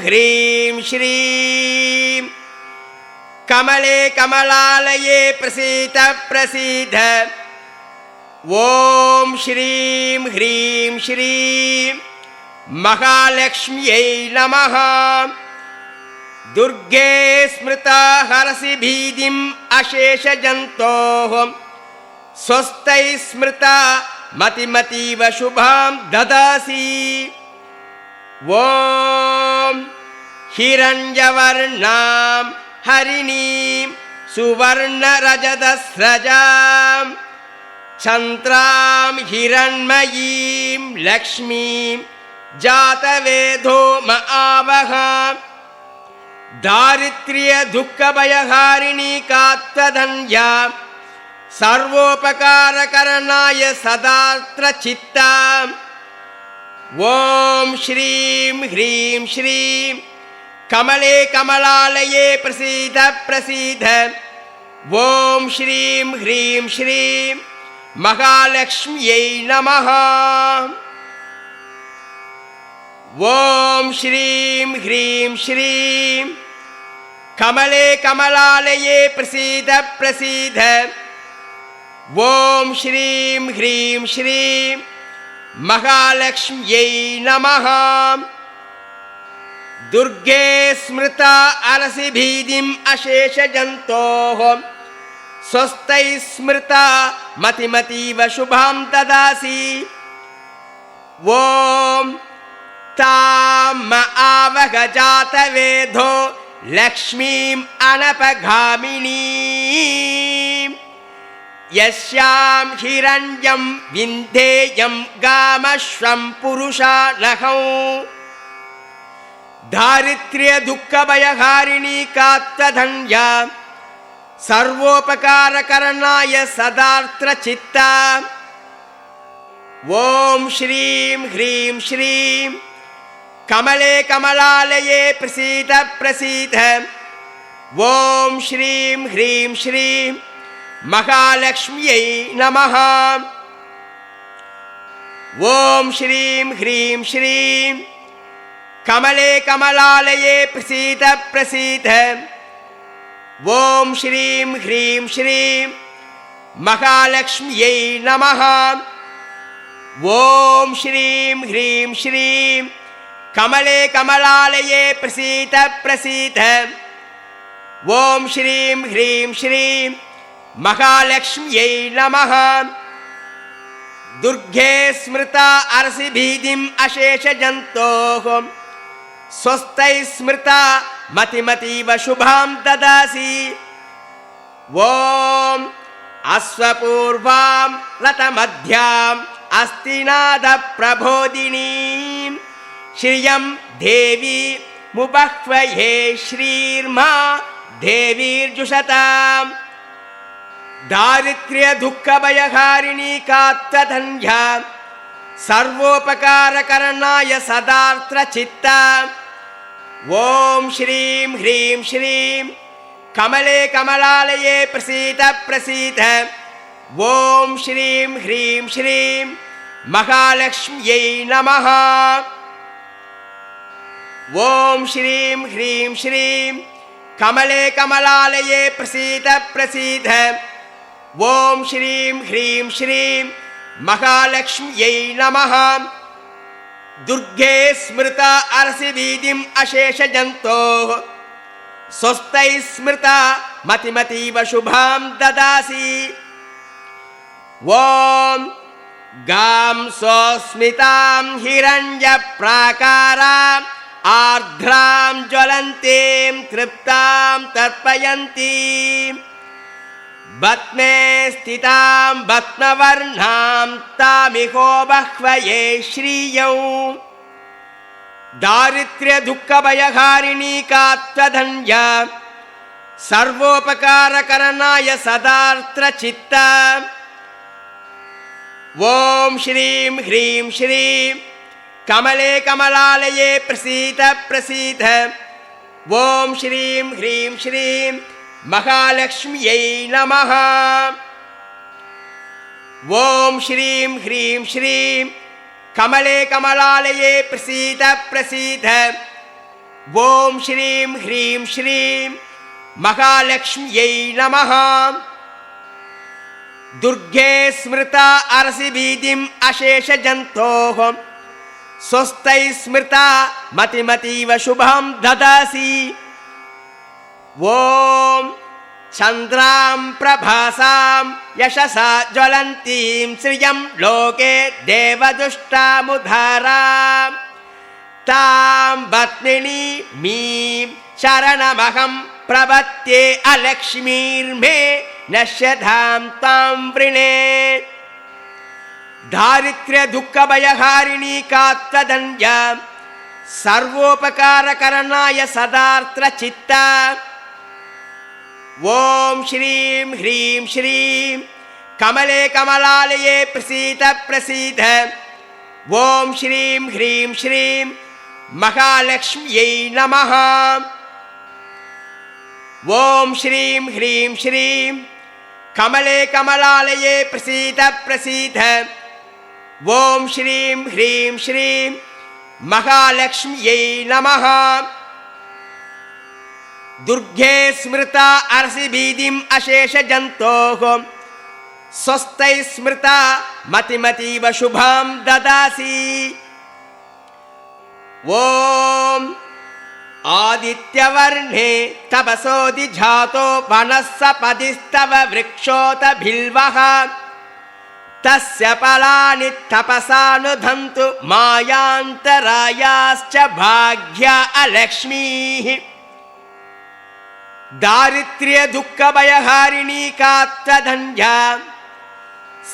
ह्रीं श्रीं कमले कमलालये प्रसीद प्रसीद। ॐ श्रीं ह्रीं श्रीं महालक्ष्म्यै नमः। दुर्गे स्मृता हरसि भीतिम् अशेषजन्तोः स्वस्ति स्मृता मतिमतीव शुभां ददासि। ॐ हिरण्यवर्णां हरिणीं सुवर्णरजतस्रजां चन्द्रां हिरण्मयीं लक्ष्मीं जातवेदो महावः। दारिद्र्य दुःखभयहारिणी कात्तधन्या सर्वोपकारकरणाय सदात्र चित्ता। ॐ श्रीं ह्रीं श्रीं कमले कमलालये प्रसीद प्रसीद। ॐ श्रीं ह्रीं श्रीं महालक्ष्म्यै नमः। ॐ श्रीं ह्रीं श्रीं कमले कमलालये प्रसीद प्रसीद। ॐ श्रीं ह्रीं श्रीं महालक्ष्म्यै नमः। दुर्गे स्मृता अलसि भीतिम् अशेषजन्तोः स्वस्ति स्मृता मतिमतीव शुभां ददासि। ॐ ताम आवह जातवेदो लक्ष्मीम् अनपगामिनीं यस्यां हिरण्यं विन्धेयं गामश्वं पुरुषानहौ। दारिद्र्य दुःखभयहारिणी कात्तधन्या सर्वोपकारकरणाय सदार्त्र चित्ता। ॐ श्रीं ह्रीं श्रीं कमले कमलालये प्रसीद प्रसीद। ॐ श्रीं ह्रीं श्रीं महालक्ष्म्यै नमः। ॐ श्रीं ह्रीं श्रीं कमले कमलालये प्रसीद प्रसीद। ॐ श्रीं ह्रीं श्रीं महालक्ष्म्यै नमः। ॐ श्रीं ह्रीं श्रीं कमले कमलालये प्रसीद प्रसीद। ॐ श्रीं ह्रीं श्रीं महालक्ष्म्यै नमः। दुर्गे स्मृता हरसि भीतिम् अशेषजन्तोः स्वस्ति स्मृता मतिमतीव शुभां ददासि। ॐ अश्वपूर्वां लतमध्याम् अस्तिनादप्रबोधिनीं श्रियं देवी मुबह्वये श्रीर्मा देवीर्जुषताम्। दारिद्र्य दुःखभयहारिणी कात्तधन्या सर्वोपकारकरणाय सदार्त्र चित्ता। ॐ श्रीं ह्रीं श्रीं कमले कमलालये प्रसीद प्रसीद। ॐ श्रीं ह्रीं श्रीं महालक्ष्म्यै नमः। ॐ श्रीं ह्रीं श्रीं कमले कमलालये प्रसीद प्रसीद। ॐ श्रीं ह्रीं श्रीं महालक्ष्म्यै नमः। दुर्गे स्मृता हरसि भीतिम् अशेषजन्तोः स्वस्ति स्मृता मतिमतीव शुभां ददासि। ॐ गां स्वस्मितां हिरण्यप्राकाराम् आर्द्रां ज्वलन्तीं तृप्तां तर्पयन्तीं बत्मे स्थितां बत्मवर्णां तामिहो बह्वये श्रियौ। दारिद्र्य दुःखभयहारिणी कात्तधन्या सर्वोपकारकरणाय सदार्त्र चित्ता। ॐ श्रीं ह्रीं श्रीं कमले कमलालये प्रसीद प्रसीद। ॐ श्रीं ह्रीं श्रीं महालक्ष्म्यै नमः। ॐ श्रीं ह्रीं श्रीं कमले कमलालये प्रसीद प्रसीद। ॐ श्रीं ह्रीं श्रीं महालक्ष्म्यै नमः। दुर्गे स्मृता अरसिभीतिम् अशेषजन्तोः स्वस्ति स्मृता मतिमतीव शुभं ददासि। ॐ चन्द्रां प्रभासां यशसा ज्वलन्तीं श्रियं लोके देवदुष्टामुद्धारां तां पद्मिनीमीं शरणमहं प्रपद्ये अलक्ष्मीर्मे नश्यतां तां वृणे। दारिद्र्य दुःखभयहारिणी कात्तदन्या सर्वोपकारकरणाय सदार्द्रचित्ता। ॐ श्रीं ह्रीं श्रीं कमले कमलालये प्रसीद प्रसीद। ॐ श्रीं ह्रीं श्रीं महालक्ष्म्यै नमः। ॐ श्रीं ह्रीं श्रीं कमले कमलालये प्रसीद प्रसीद। ॐ श्रीं ह्रीं श्रीं महालक्ष्म्यै नमः। दुर्गे स्मृता अरसिभीतिम् अशेषजन्तोः स्वस्ति स्मृता मतिमतीव शुभं ददासि। ॐ आदित्यवर्णे तपसोऽधिजातो वनस्पतिस्तव वृक्षोत बिल्वः तस्य फलानि तपसानुधन्तु मायान्तरायाश्च भाग्या अलक्ष्मीः। दारिद्र्य दुःखभयहारिणी कात्तधन्या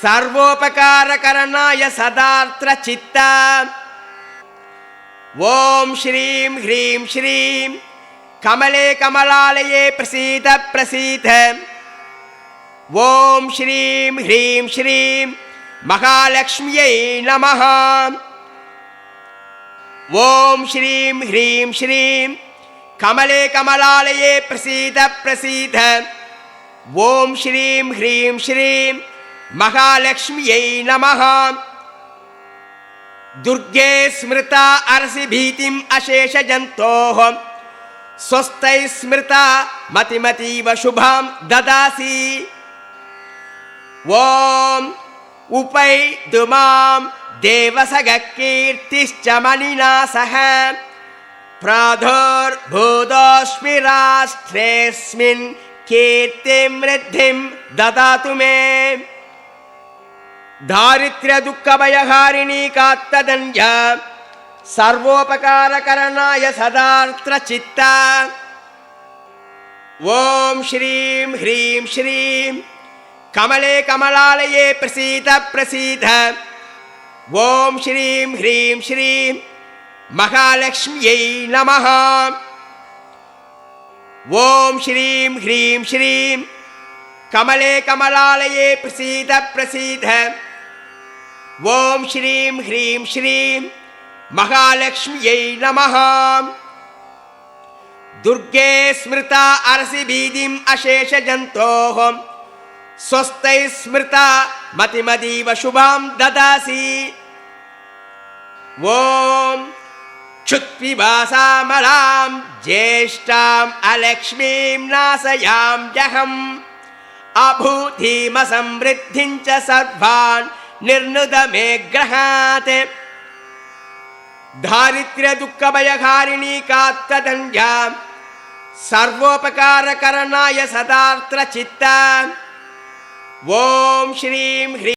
सर्वोपकारकरणाय सदार्द्रचित्ता। ॐ श्रीं ह्रीं श्रीं कमले कमलालये प्रसीद प्रसीद। ॐ श्रीं ह्रीं श्रीं महालक्ष्म्यै नमः। ॐ श्रीं ह्रीं श्रीं कमले कमलालये प्रसीद प्रसीद। ॐ श्रीं ह्रीं श्रीं महालक्ष्म्यै नमः। दुर्गे स्मृता अरसिभीतिम् अशेषजन्तोः स्वस्ति स्मृता मतिमतीव शुभं ददासि। ॐ उपैदुमां देवसगकीर्तिश्च मणिना सह प्रादुर्भूतोऽस्मि राष्ट्रेऽस्मिन् कीर्तिं वृद्धिं ददातु मे। दारिद्र्य दुःखभयहारिणी कात्तदन्या सर्वोपकारकरणाय सदार्द्रचित्ता। ॐ श्रीं ह्रीं श्रीं कमले कमलालये प्रसीद प्रसीद। ॐ श्रीं ह्रीं श्रीं महालक्ष्म्यै नमः। ॐ श्रीं ह्रीं श्रीं कमले कमलालये प्रसीद प्रसीद। ॐ श्रीं ह्रीं श्रीं महालक्ष्म्यै नमः। दुर्गे स्मृता अरसिभीतिम् अशेषजन्तोः स्वस्ति स्मृता मतिमतीव शुभं ददासि। ॐ क्षुत्पिपासामलां ज्येष्ठाम् अलक्ष्मीं नाशयाम्यहम् अभूतिमसमृद्धिं च सर्वान् निर्नुद मे गृहात्। दारिद्र्य दुःखभयहारिणी कात्तदन्या सर्वोपकारकरणाय सदार्द्रचित्ता। ॐ श्रीं ह्रीं